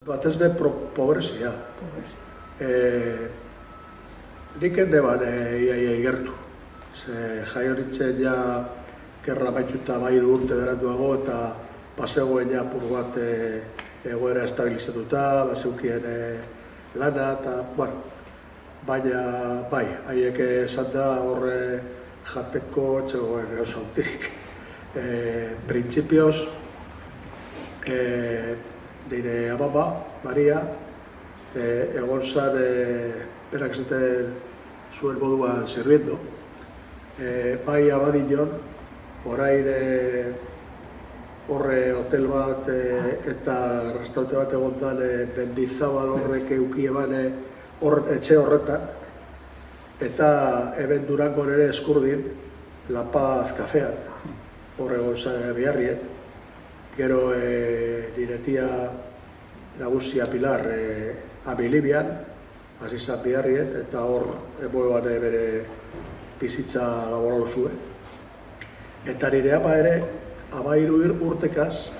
Batez be pobrezia. Nik ende ban iaia igertu. Jai horitzen ja gerra baituta bai urte beratuago eta pasegoen ja pur bat egoera estabilizatuta, baseukien lana eta, bueno, baina bai, haiek esan da horre jateko txegoen gauza huntirik. Printzipioz, nire ababa, Maria, egon zan berak zaten zuen moduan sirviendo. Bai abadion, orain horre hotel bat eta restaurante bat egontan Mendizabal horrek euki eban etxe horretan. Eta eben Durangon ere Eskurdin, La Paz kafean, horre egon zan Biarrien. Gero nire tia nagusia Pilar Abilibian, hasi zan Biarrien, eta hor eboeban bere bizitza laboral zuen. Eta nire ama ere, abairu urtekaz,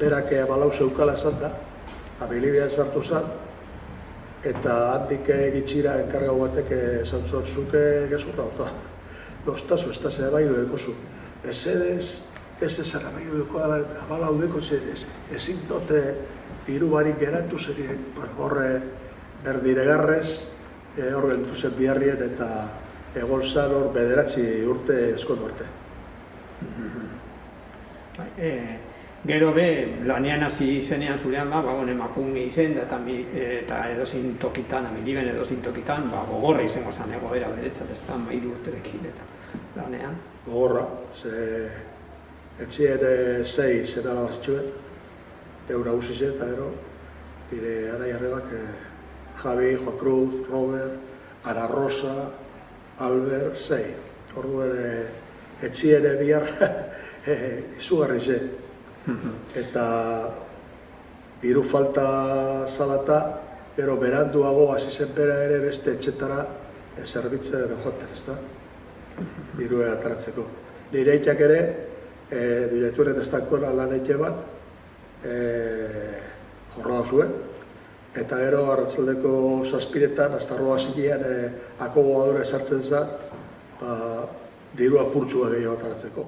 berak abalau zeukala esan da, Abilibian sartu zan, eta handik gitxira enkargau batek esan zuen zuke gezurra, eta doztazu, ez da ze abairu dekozu. Mesedez, ez ezara abairu deko, abalau deko, ezin dote diru barik geratu zerien, horre berdiregarrez, hor geltu zen Biarrien eta egon zan hor 9 urte eskon urte. Gero be, lanean hasi izenean zurean emakume izen eta edozin tokitan, Amiliben edozin tokitan, gogorra izango zen egoera beretzat, ez da, 3 urterekin eta lanean. Gogorra, ze etxien 6 zena labazitxuen, eura usize eta gero, nire anai arrebak Javi, Juan Cruz, Robert, Ana Rosa, Albert, 6. Orduan etxien bihar izugarri zen. Eta diru falta zalata, gero beranduago hasi zen bera ere beste etxetara zerbitzen joaten, ez da? Dirue ataratzeko. Nire eitak ere, direktuen eta estankoan lan eitxeban, jorra da zuen. Eta gero arratzaldeko 7etan, astarroa zinean, akogoadore sartzen zen, diru apurtxua gehiago ataratzeko.